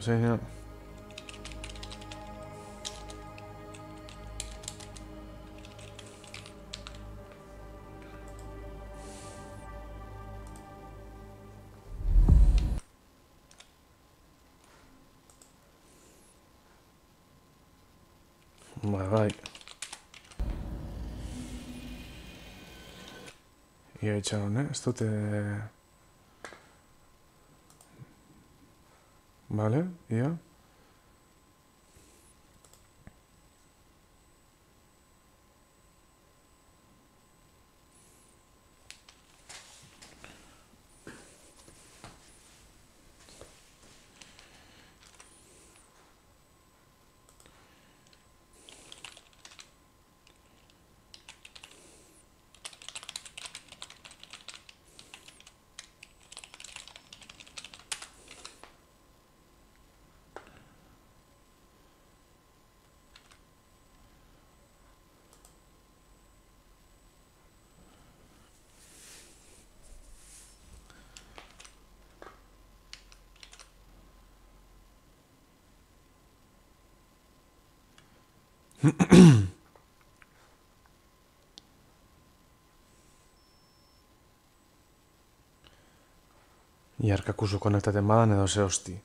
Señor. Bai. Ia itxaron, ez dute... Vale, ia. Iarkakuzu konektaten badan edo ze hosti.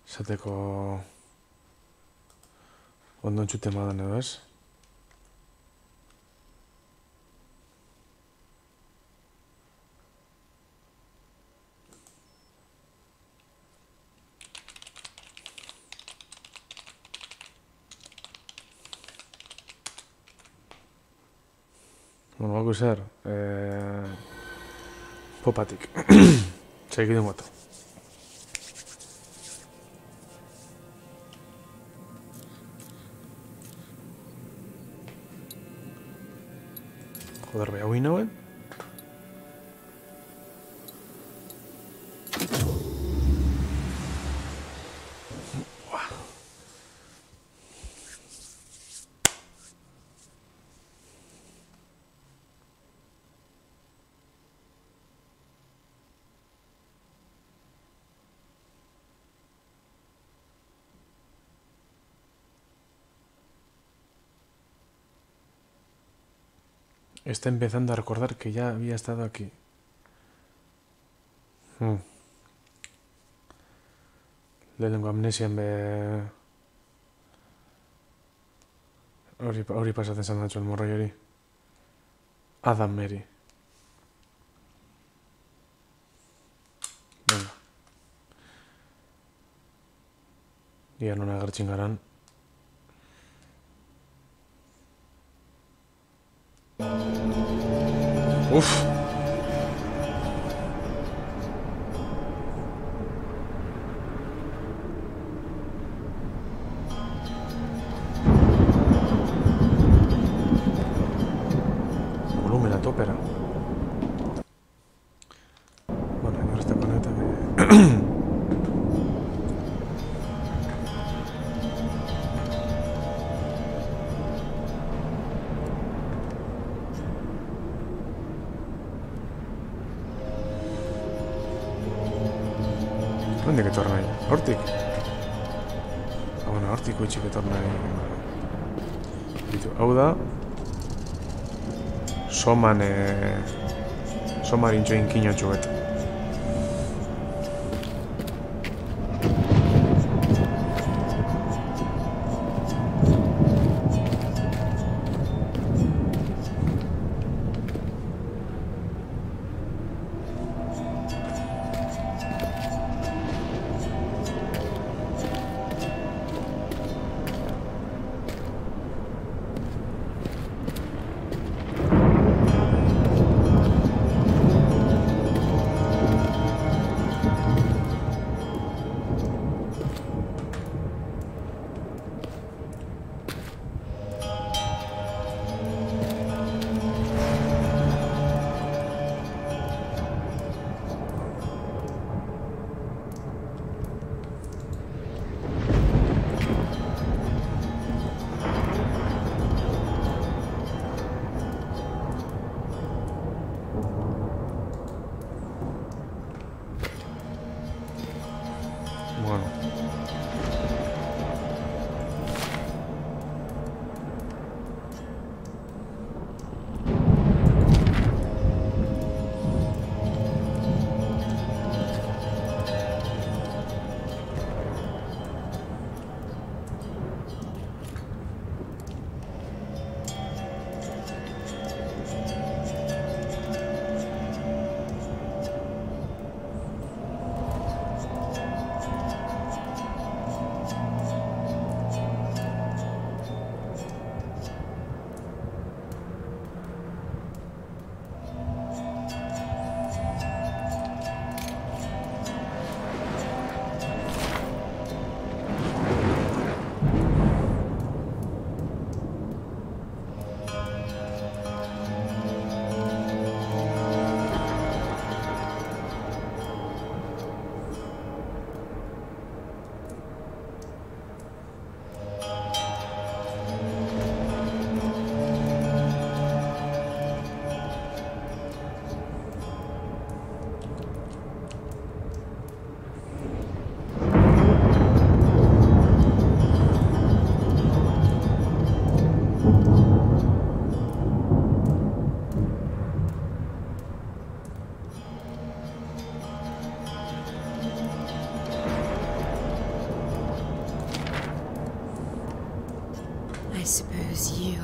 Zateko... Ondo entzuten badan edo ez? Bueno, bako zer, popatik. Segidu moto. Joder, beha hui nauen? Está empezando a recordar que ya había estado aquí. Lehenengo amnesian be... Hori pasatzen zan datxo el morroi hori. Adam Mary. Venga. Ia non agertzen garan. Uf. Volumen a topera. Bueno, ahora está conectado. Nondik etor nahi? Hortik? Bueno, hortik utxik etor nahi. Hau da Somarin join kinotxu eta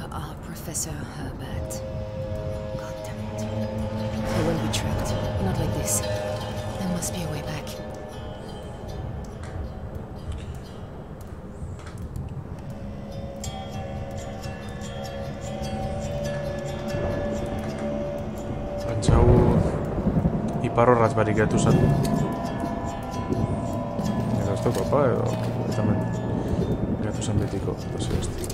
longer are Professor Herbert. God damn it. I won't be trapped. Not like this. There must be a way back. Pentsau iparrorratz barik geratu zen. Eta ez du papa edo eta hemen geratu zen betiko. Eta zehazti.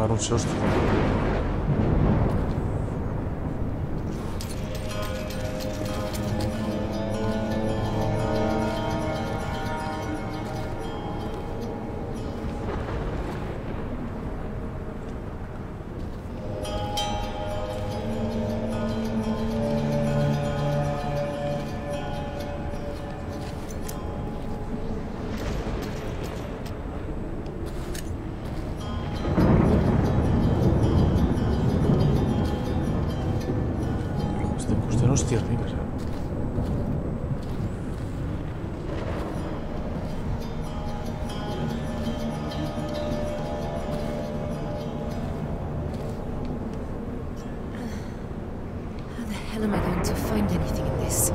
Un susto. Hostias mías. How the hell am I going to find anything in this?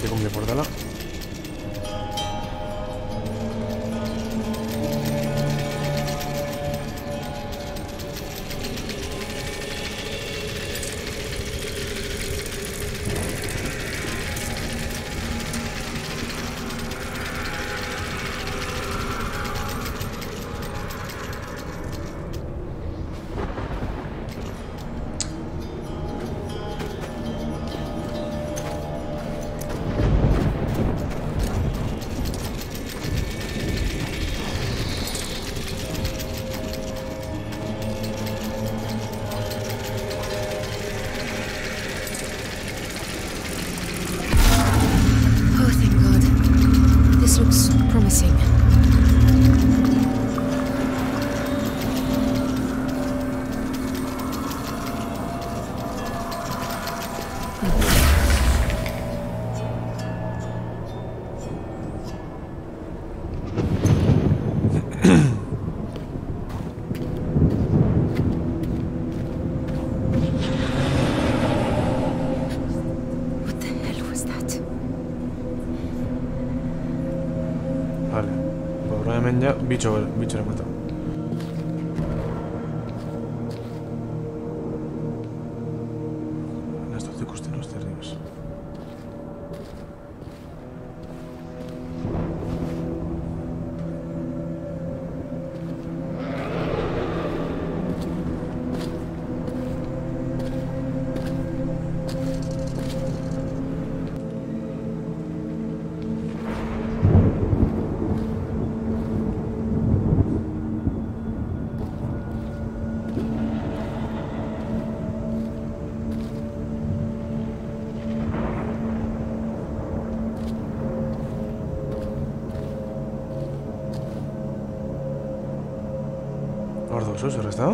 Com li porta-la? hemen ja bitxora matau. Ez dut ikusten uste erdibes. Hor duzu, zer ez da?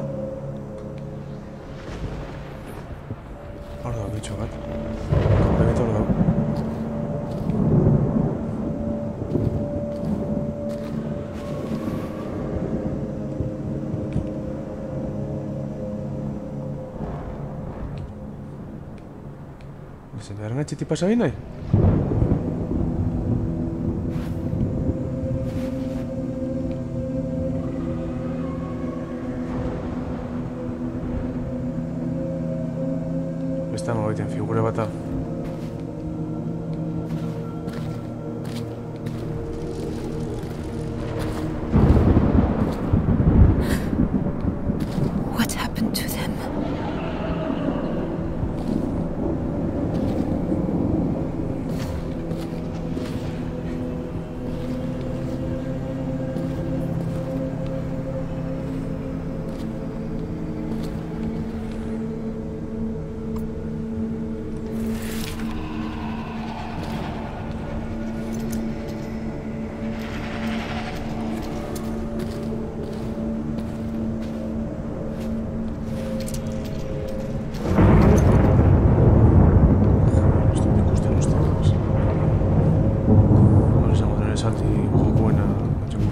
Hor da, bitxo bat. Komplemento hor da. Ezin behar netxiti pasabi nahi? Beste mobaiten figure bata. What happened to them? Salti jokuena atxeko.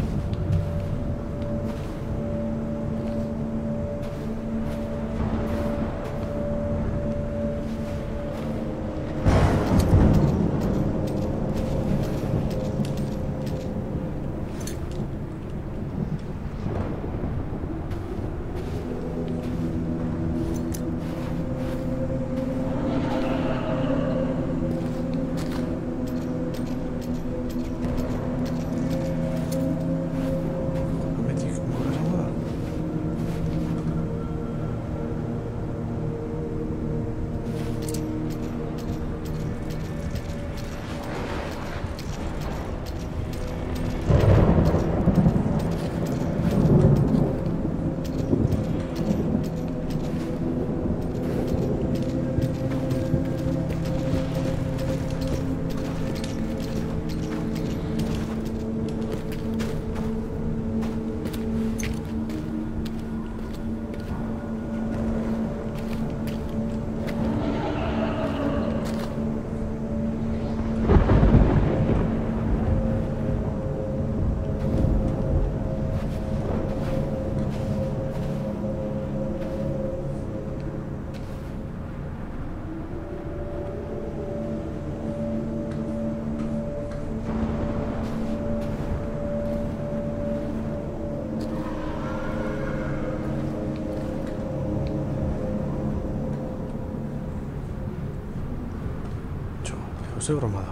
Ze broma da.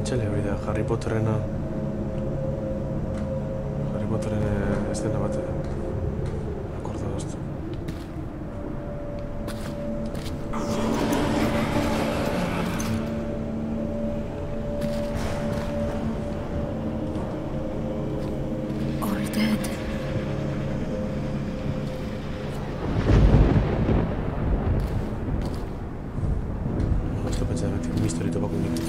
Txale hori da, Harry Potterren estena bat akorda doztu. All dead. Esto pensaba que un misteriito bako nik.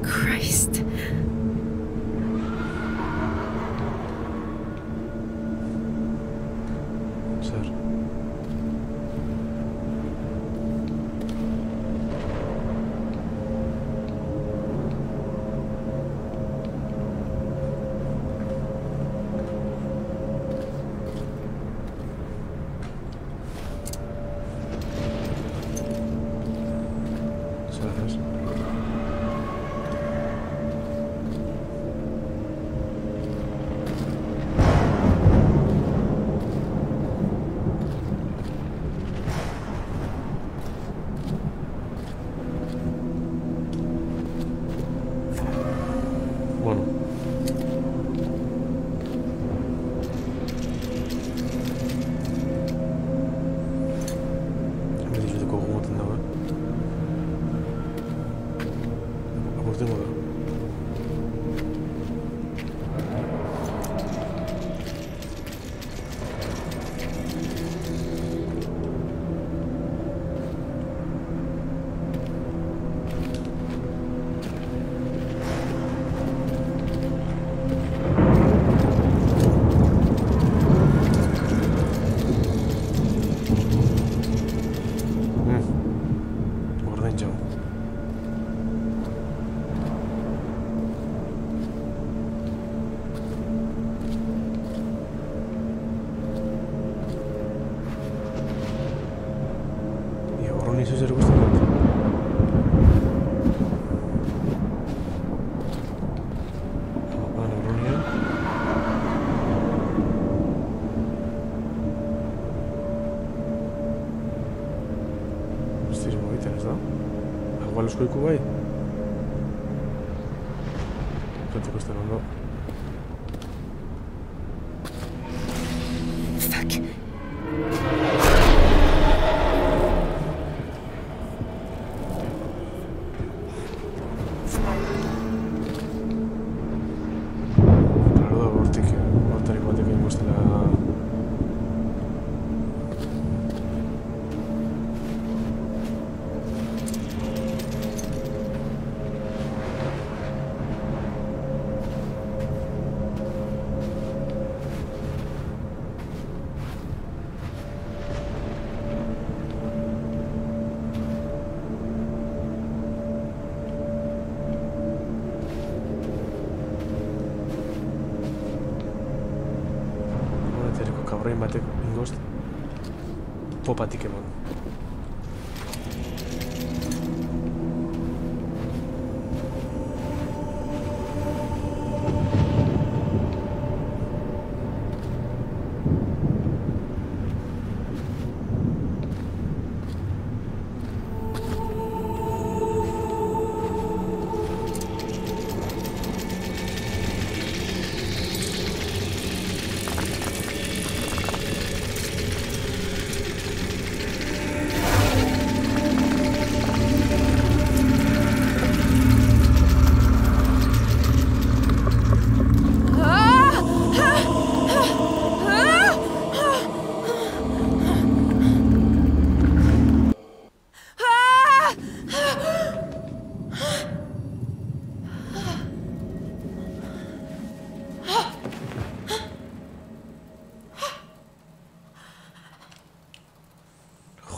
Christ. Zer. Zer ez? Bueno. Hemen dizuteko gogoten dago, Apurtengo da. Ordain jau. Ia, horron izu zer guzti dut. Horronia. Ez dira egiten, ez da? Igual euskoiku bai? Pentsako ez den ondo. Fuck. Claro da, hortarik batek egin bostela... Kabrain batek ingozt popatik eman.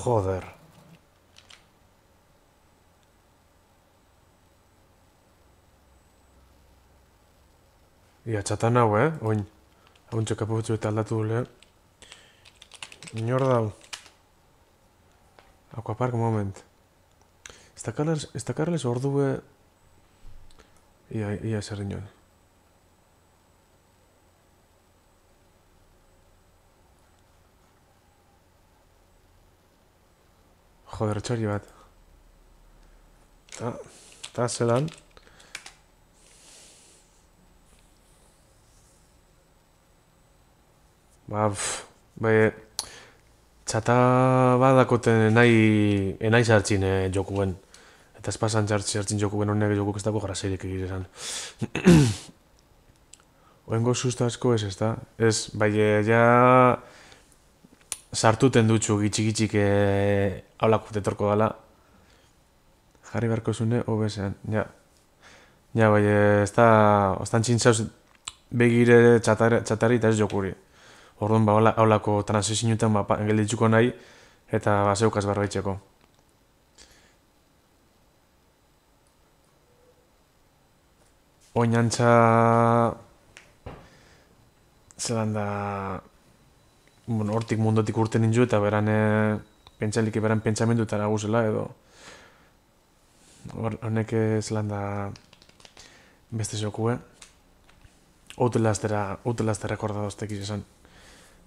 Joder. Ia, txatan hau, oin. Hauntxo kaputzu eta aldatu dule. Inor dau. Aquapark moment. Esta carles ordue... Ia zer inoen. Joder, txori bat. Ta zelan. Txata badakoten enai sartzin jokuen. Eta espazan sartzin jokuen honek jokuk ez dago graseirik egizan. Oengo susta asko ez da. Ez, ja... Sartuten dutxu gitxik haulako tetorko gala. Jarri beharko zune, obesean, ja. Ja, ez da... Ostan txintzauz begire txatari eta ez jokuri. Orduan, haulako transizioetan gelditzuko nahi eta zeukaz barbaitzeko. Oinantza... Zelan da... Hortik mundotik urten nindu eta beran pentsalik beran pentsamendu eta nagusela edo honek zelan da beste zokue outelazte rekordadoztek izan.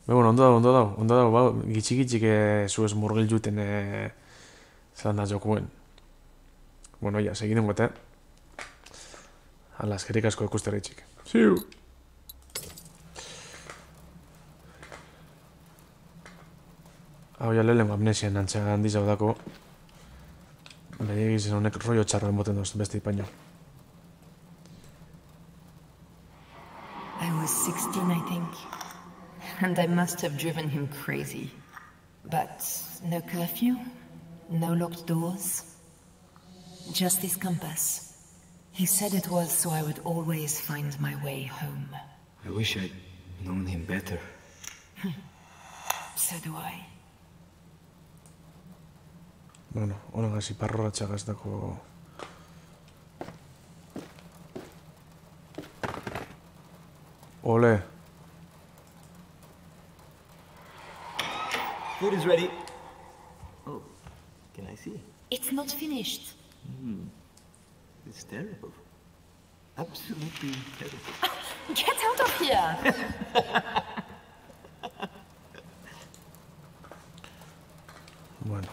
Ondo dago, gitxik zuez murgil juten zelan da jokuen. Bueno, ja, segiden gote. Hala, eskerik asko ikustera itxik. Ziu! Hau ja lehenko amnesian nantzea handiz hau dako. Bede egizien honek rollo txarroen boten doz beste ipaino. I was 16, I think. And I must have driven him crazy. But no curfew, no locked doors. Just this compass. He said it was so I would always find my way home. I wish I'd known him better. So do I. Bueno, honagaz iparroratxak ez dako... Ole! Food is ready. Oh, can I see? It's not finished. It's terrible. Absolutely terrible. Get out of here! Bueno.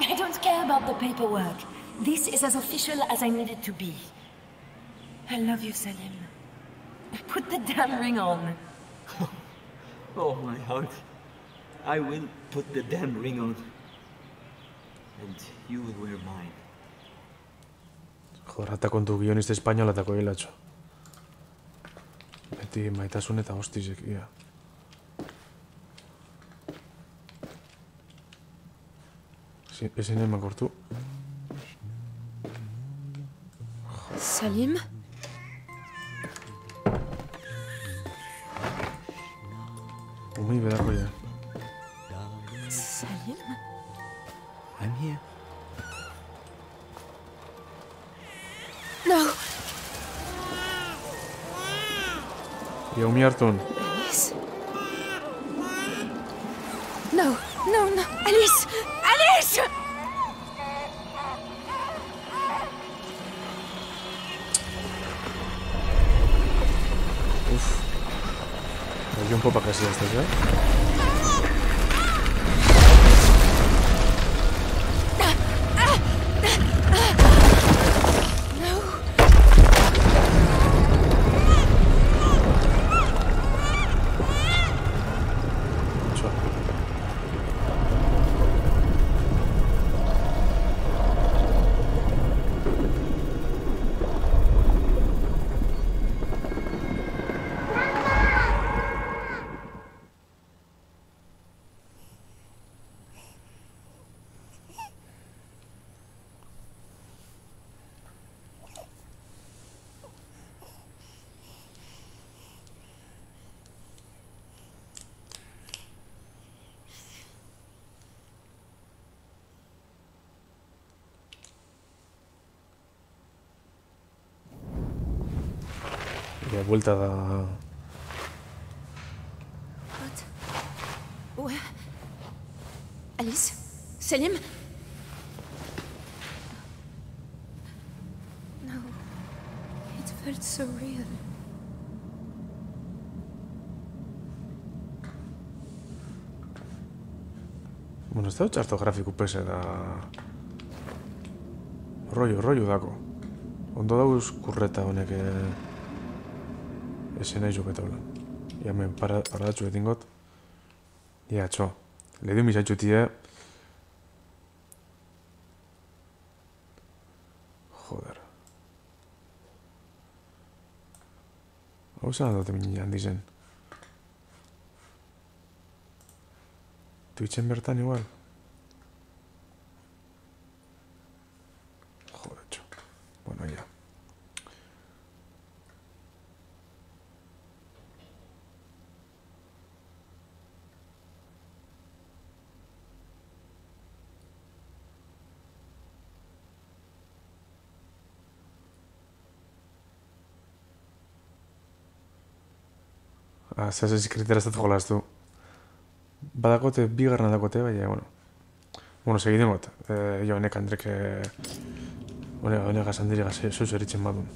I don't care about the paperwork. This is as official as I need it to be. I love you, Salim. Put the damn ring on. Oh, my heart. I will put the damn ring on. And you will wear mine. Joder, hata kontu guionista espainolatako hilatxo. Beti maitasun eta hostizek, ia. Ezin eman kortu. Salim? Umi bedarko ya. Salim? I'm here. No! Ia umi hartun. Alice? No! Alice! Alice! Uf. Hay un poco casi estas, Ya, vuelta da... What? Where? Alice? Selim? No. It felt so real. Bueno, ez da txarto grafiku pese da... Rollo dako. Ondo dauz kurreta honek... Ese nahi joketaula. Ja, hemen paradatxu betingot. Ja, txo. Lehidu misatxutie... Joder. Hau zan dute minin handi zen. Twitchen bertan igual. Joder, txo. Bueno, ya. Assassin's Creed ez dut jolaztu. Badakote, bigarna dakote, baina, bueno. Bueno, segiden got. Jo, honek Andrek... Honegaz handirigaz zuz eritzen badun.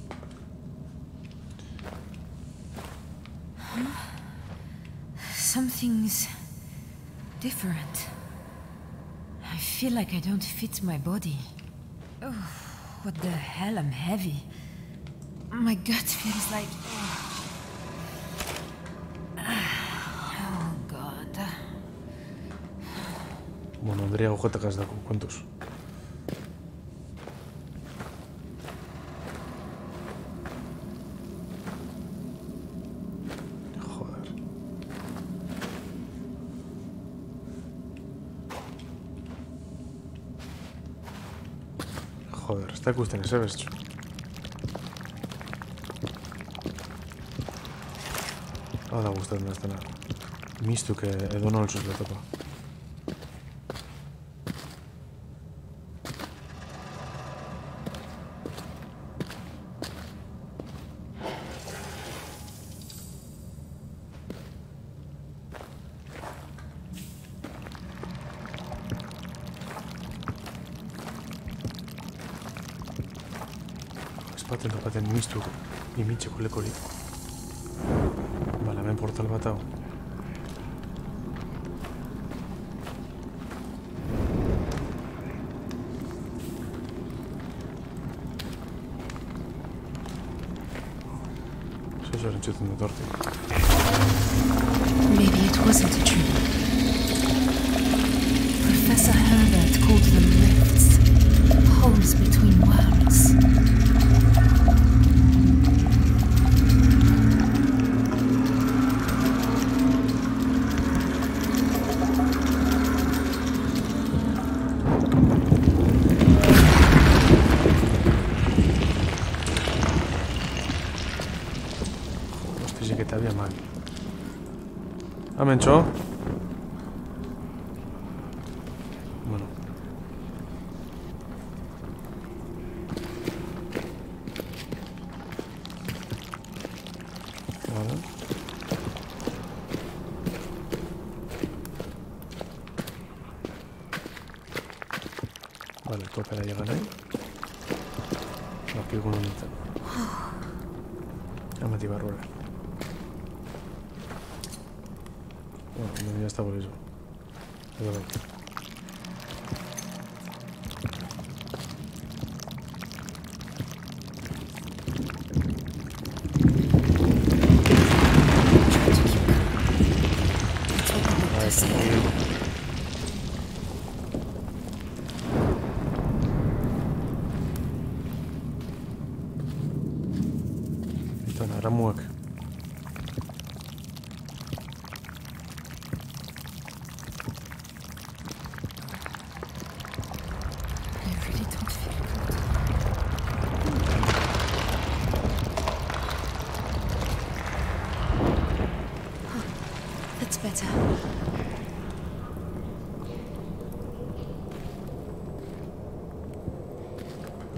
Something's different. I feel like I don't fit my body. Oh, what the hell? I'm heavy. My gut feels like... Oh, God. Bueno, Andrea agujetakaz dako, kontuz. Joder. Joder, ez da ikusten ez ebestxo. Hala gustatzen ez dena. Mistuk edo nolzuz letopa. Espaten mistuk imitxeko lekorik. Bala, hemen portal bat hau. Zozoren txuten dut hortik. Maybe it wasn't a dream. Professor Herbert called them rifts. Holes between worlds. Hemen txo. Bueno. Vale. Vale, topera llegan ahí. Aquí con un... Amati Barbara. Bueno, ya está por eso. Pero bueno. Esto no, ramuak. Better.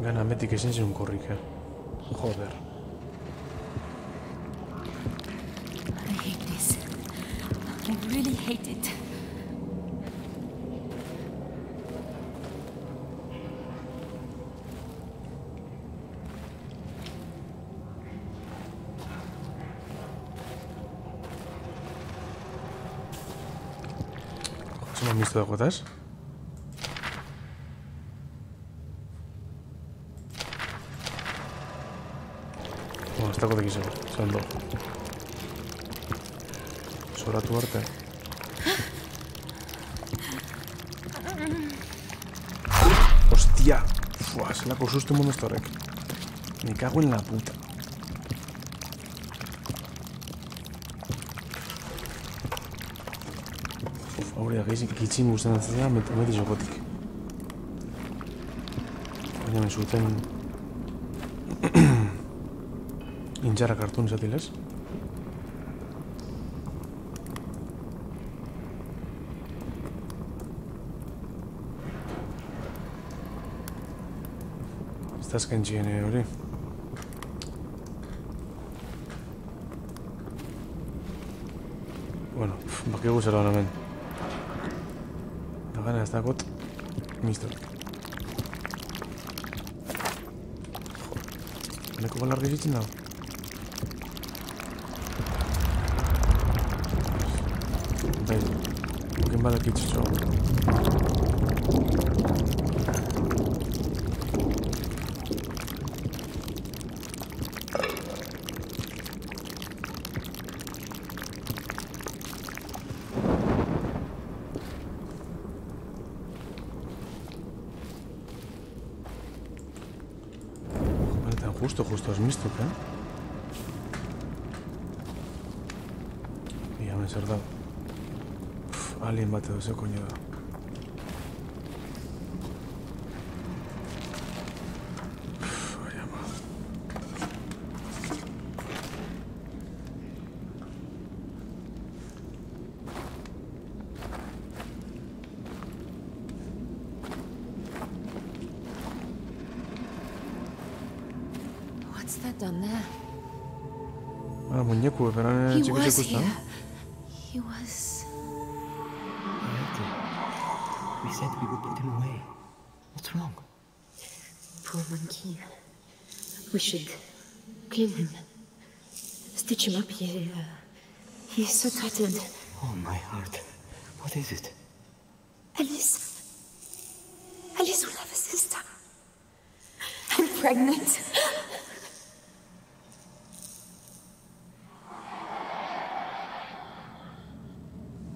Gana, metik ezin zen korrik, Joder. I really hate it. Se me han visto de gotas. Bueno, ez dago dekizu, ondo. Zoratu arte. Hostia! Fua, zelako susto mondo ez horrek. Me cago en la puta. Hauria, gitxin guztien atzea, meti jokotik. Baina men zuten... Intxarrak hartu nizatilez. Ez da eskentxien hori. Bueno, bakigu zera hemen. Gana ez dakot, mistok. Neko balarri zitzen dago. Bai, bukin badak itxutxo. Justo has mistok, Ia, hemen zer da. Alien bat edo, ze koño da. Ai, ama. What's that down there? Ah, muñeco, pero He chico was se gusta. here. He was... We said we would put him away. What's wrong? Poor monkey. We should clean him. Stitch him up. He's so tattered. Oh, my heart. What is it? Alice. Alice will have a sister. I'm pregnant.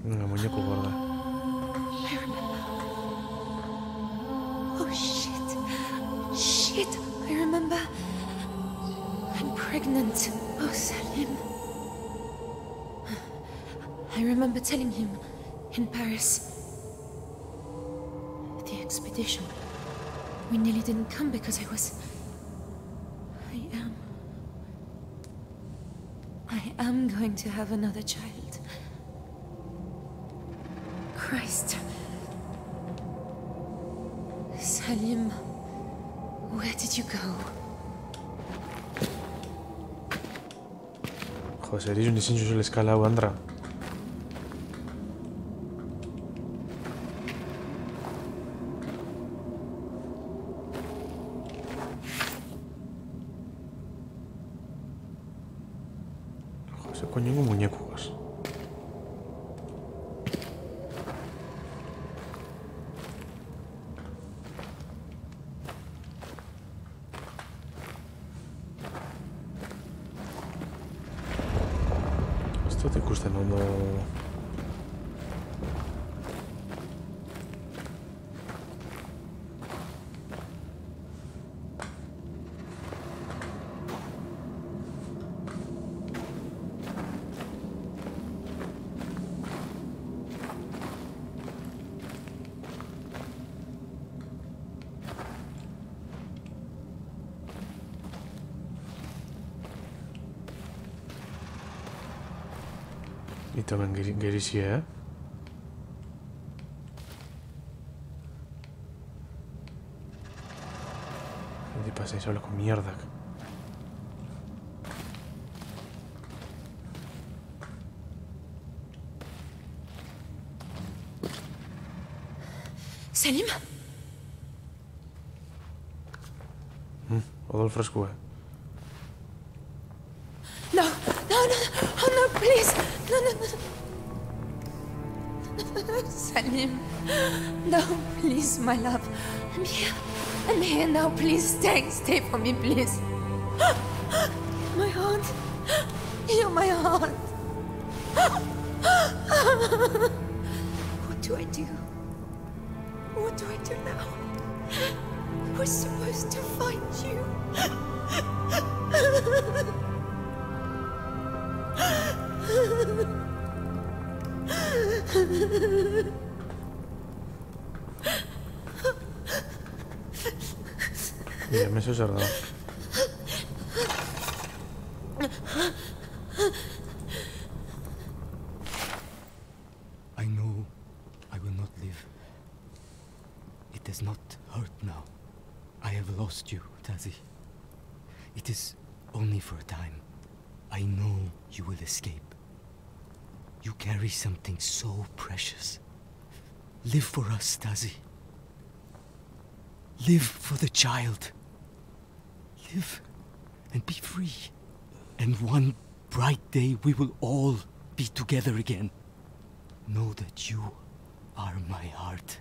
Venga, muñeco gorda. I remember. Oh, shit. Shit. I remember. I'm pregnant. Oh, Salim. I remember telling him in Paris. The expedition. We nearly didn't come because I am going to have another child. Christ. Salim, where did you go? Joder, serios ni sin yo le escala o Andra. Joder, ese coño un muñeco, vas. Esto te gusta, no... Y también gerizia, ¿eh? ¿Qué pasa? Eso habla con mierda. Salim? Odol freskue. No, no, no, oh no, please. No, no, no. Salim. No, please, my love. I'm here. I'm here now. Please stay. Stay for me, please. My heart. You're my heart. What do I do? What do I do now? We're supposed to find you. Mira, me zer da. I know I will not live. It does not hurt now. I have lost you, Tasi. It is only for a time. I know you will escape. You carry something so precious. Live for us, Tasi. Live for the child. Live and be free. And one bright day we will all be together again. Know that you are my heart.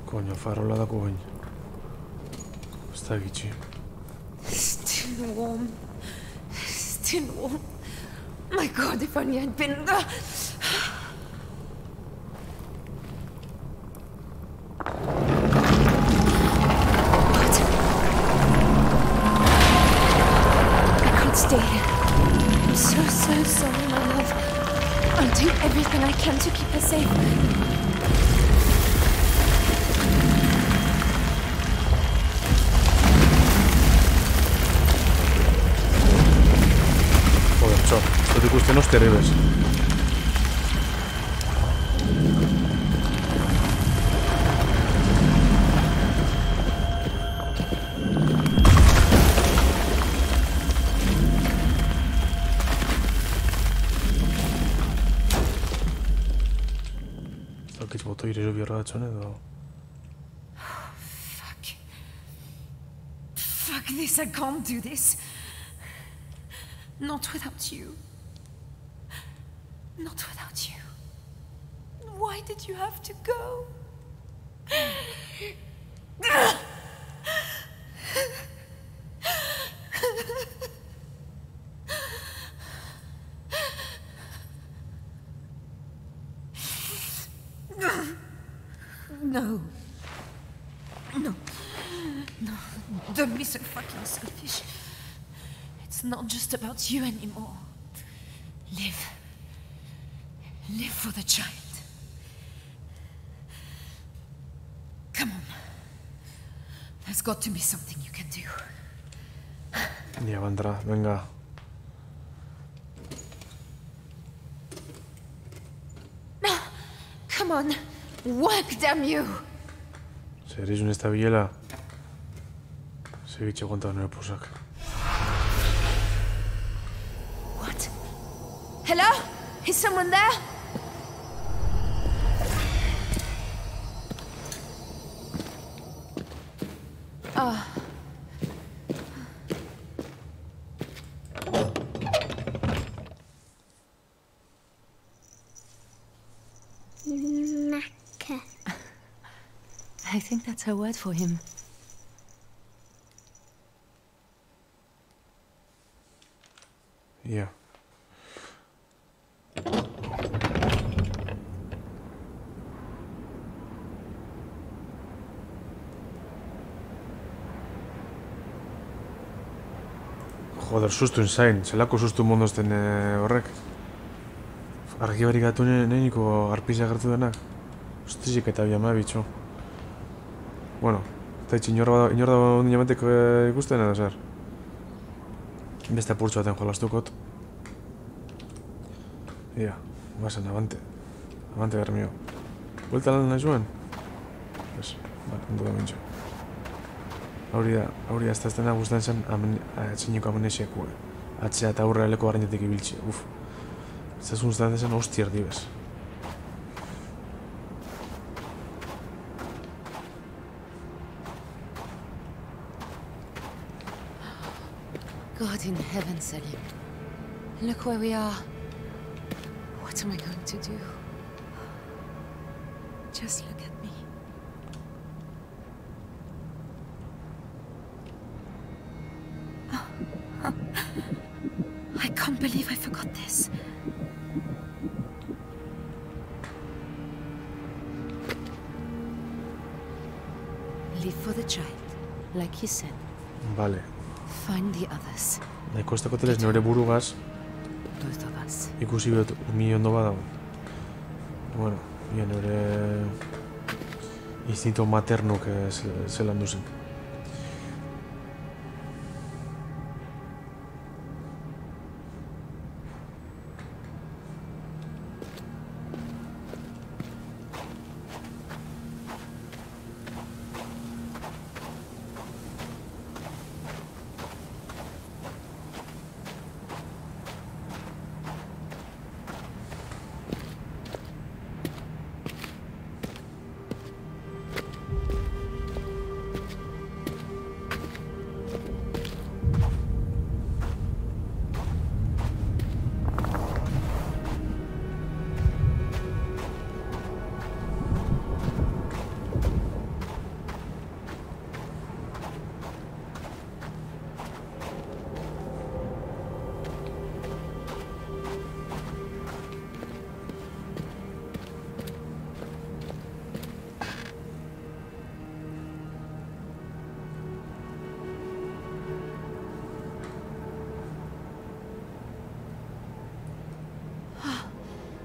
Coño, farola da coña. Sta gitxi. Still warm. Still warm. My God, if only I'd been... Stay here. I'm so sorry, my love. I'll do everything I can to keep her safe. Joder, txo. Esto ikusten terribles. Iro bihorra batxone edo... Fuck. Fuck this, I can't do this. Not without you. Not without you. Why did you have to go? No. No. No. Don't be so fucking selfish. It's not just about you anymore. Live. Live for the child. Come on. There's got to be something you can do. Ya vendrá, venga. Come on. Work, damn you! Seréis un estabilela. Segitxe aguantado en el posak. What? Hello? Is someone there? Oh. I think that's her word for him. Yeah. Joder, sustu inzain. Zelako sustu mondozten horrek. Argi barik gatu nahiko arpizia gertu denak. Ostizik eta biama bitxo. Bueno, eta itxi inor da ondin jamatek ikusten edo zer. Beste apurtxo baten jolastukot. Ia, bazen, abante. Abante behar mio. Buelta lan nahi zuen? Ez, ondo da mintxo. hori da, ez da ez dena guztan zen atxineko amnesiakua. Atzea eta aurrera leko barrenetik ibiltzi, Ez da guztan zen hosti erdi bez. God in heaven, Selim. Look where we are. What am I going to do? Just look at me. I can't believe I forgot this. Live for the child, like he said. Vale. Find the others. Nahiko ez dakotelez nire burugaz Both of us. ikusi behut umi ondo badago. Bueno, nire instinto maternuk zelan duzen.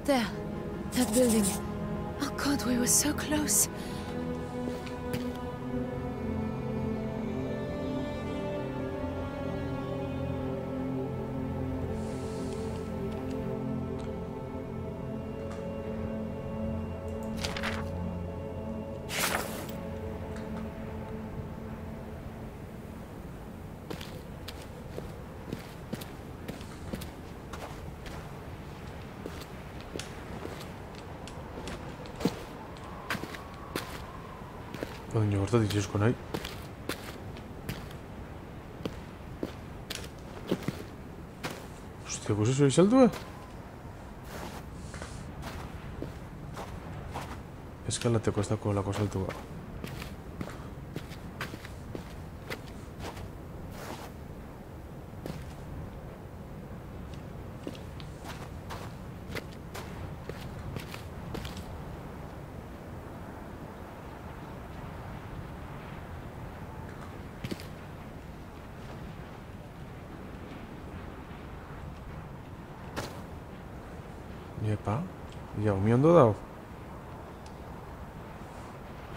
There. That building. Oh God, we were so close. Baina hortatik zizko nahi. Hostia, pues eso izaldu, Eskalateko ez dako lako saltu ba. Epa, ja, umi ondo dago.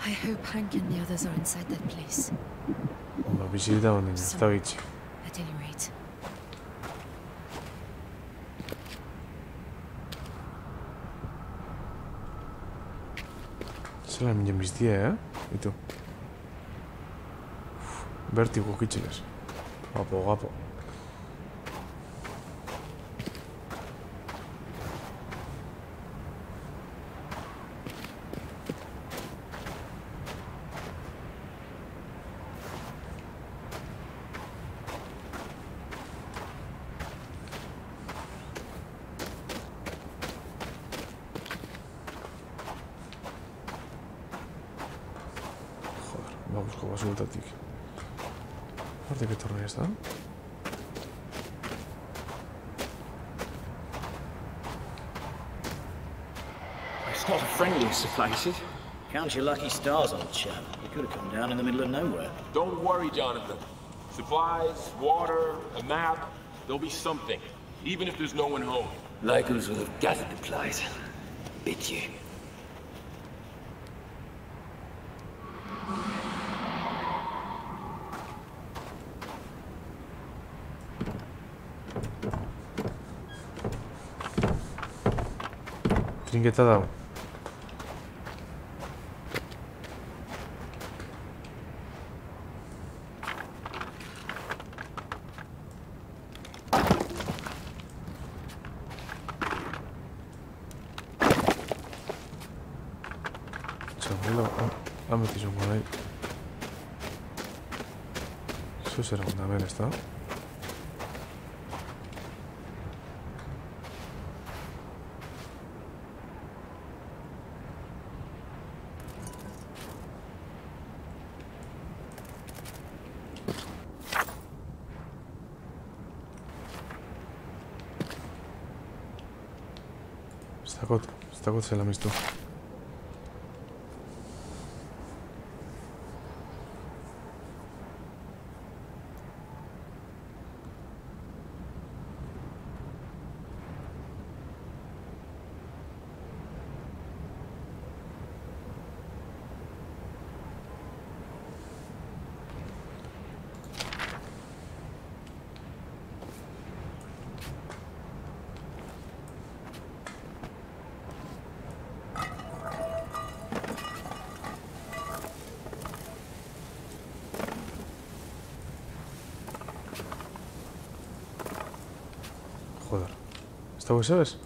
I hope Hank and the others are inside that place. Ba, bizita honen, ez da bitxi. At any rate. Zela minen biztia, Itu. Bertigo kitxilez. Gapo, gapo. Babusko basultatik. Hortik etorri ez da? It's not friendly, Sir Placid. Count your lucky stars, old chap. You could have come down in the middle of nowhere. Don't worry, Jonathan. Supplies, water, a map, there'll be something. Even if there's no one home. Locals will have gathered the place. Bid you. Trinketa dago. beti zongo nahi. Eso será una vez, ¿está? Está kot zela mistu. Joder. ¿Esta USB es?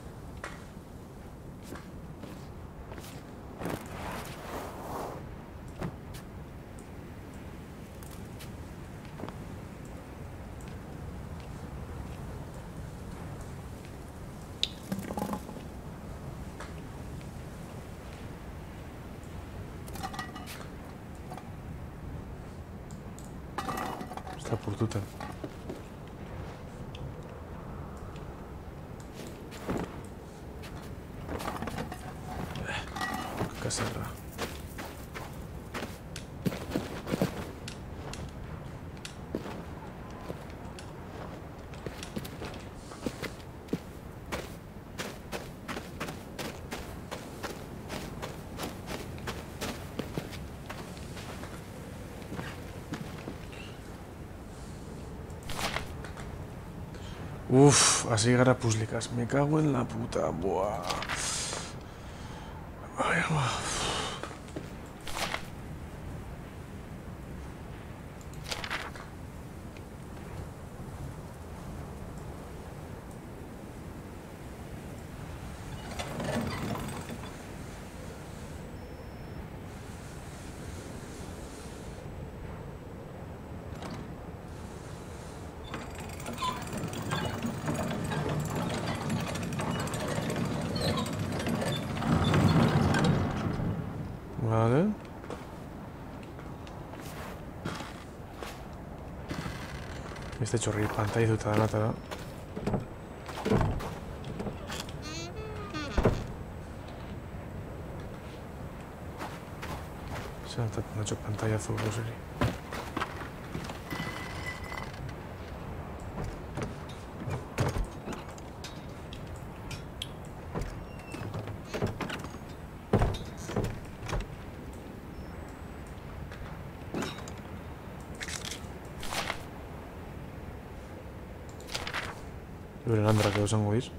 Está purtuta. Caserra. Uf, así gara puslicas. Me cago en la puta. Buah. Ay, buah. Vale. Este chorri pantalla duta da nata da. Se ha hecho pantallazo Rosary. Euren andrak edo zango diz.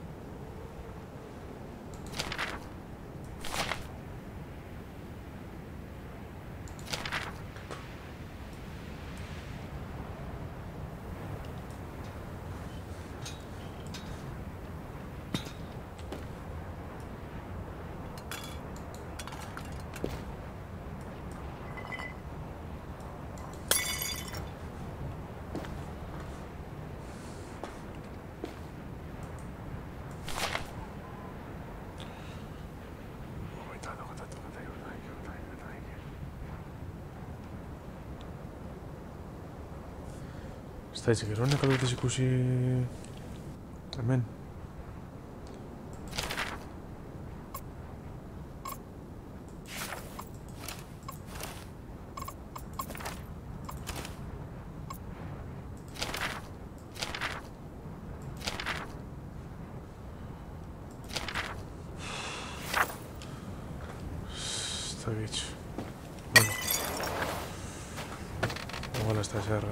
Ez da hitzik eronek aldutez ikusi... Hemen. Ez da gitz. Bueno. Igual ez da ezer,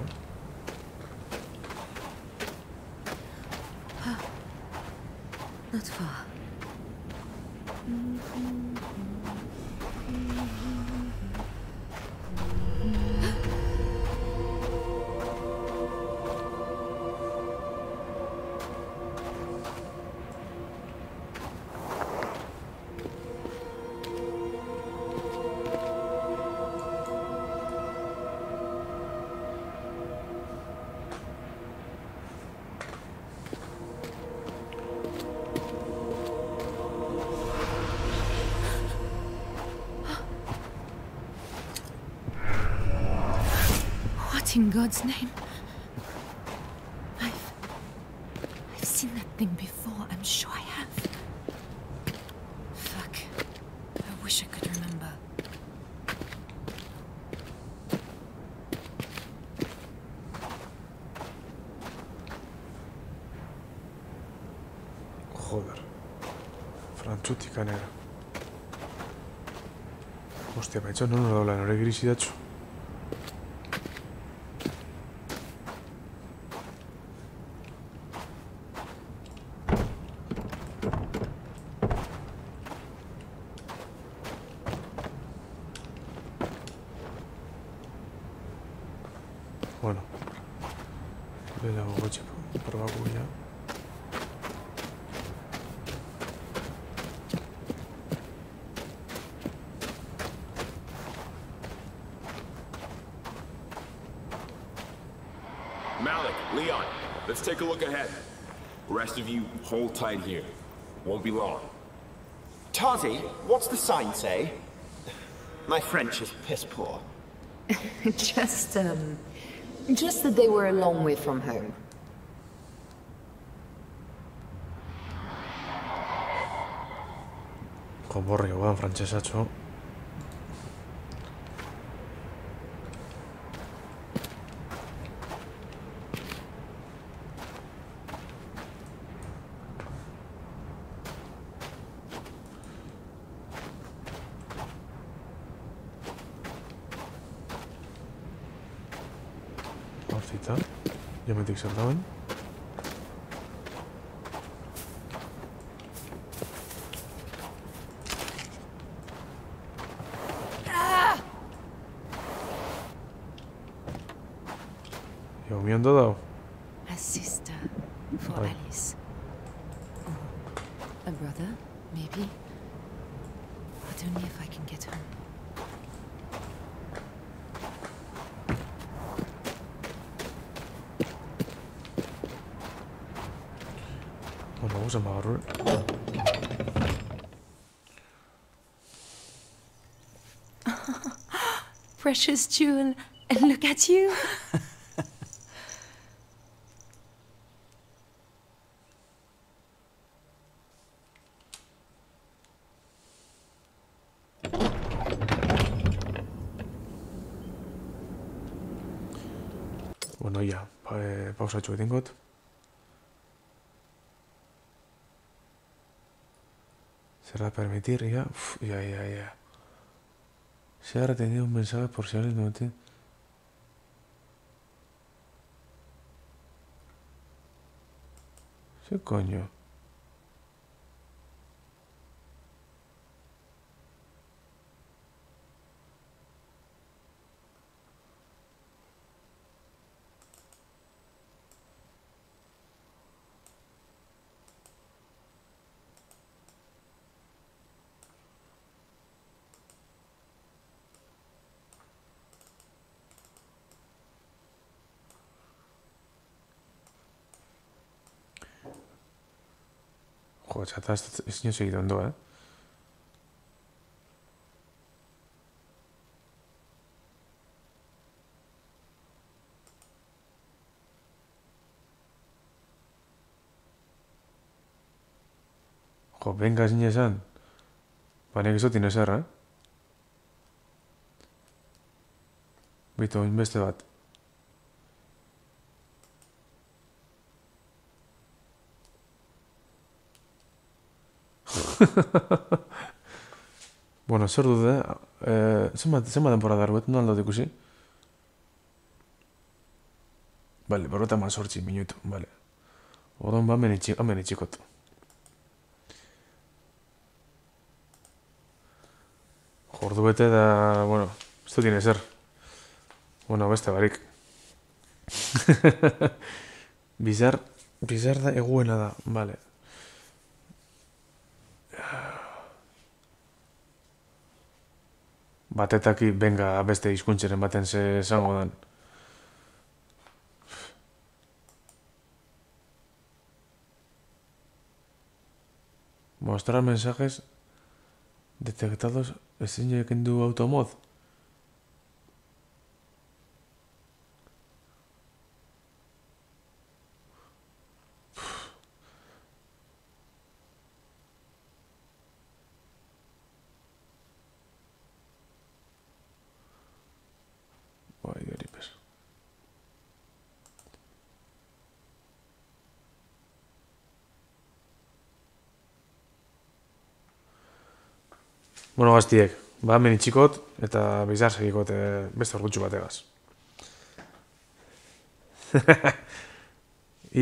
Not far. What in God's name? I've seen that thing before. I'm sure I have. Fuck. I wish I could remember. Joder. Frantzutika nera. Hostia, baitxo, no dobla, nore girisi datzu. Bueno. Bela gogotxe probako ya. Malik, Leon, let's take a look ahead. The rest of you, hold tight here. Won't be long. Tazi, what's the sign say? My French is piss poor. Just that they were a long way from home. Borri guan frantsesatxo. Hortzita, jametik zer dauen. Mi ondo dago? A sister for Right. Alice. Or a brother, maybe. But only if I can get home. Bueno, vamos a magarru. Precious jewel, and look at you. Bueno, ya, pausatxo etingot. Será permitir, ya. Uf, ya. Se ha retenido un mensaje por si alguien no tiene... ¿Qué coño? Jo, txata, ez nio segitu ondo, Jo, venga, zine esan. Baina gizu tine zer, Bitu, inbeste bat. Bueno, zer dute, zenbat denbora daruet, no aldot ikusi? Bale, 58 minutu, bale. Odon ba, hemen itxikot. Ordu bete da, bueno, ez dut ezer. Bueno, beste barik. Bizar da eguena da, bale. Batetaki, benga, beste hizkuntzaren baten ze esango dan. Mostrar mensajes detectados ezin du automod. Bueno, gaztiek, ba hemen itxikot eta bizar segikot beste orgutxu bategaz.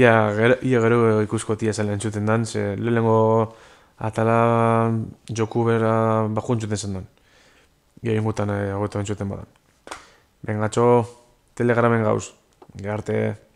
Ia gero ikusko tia zela entzuten dan, ze lehenengo atala joku bera baju entzuten zen dan. Ia ingutan agoeto entzuten badan. Bengatxo, telegramen gauz. Garte.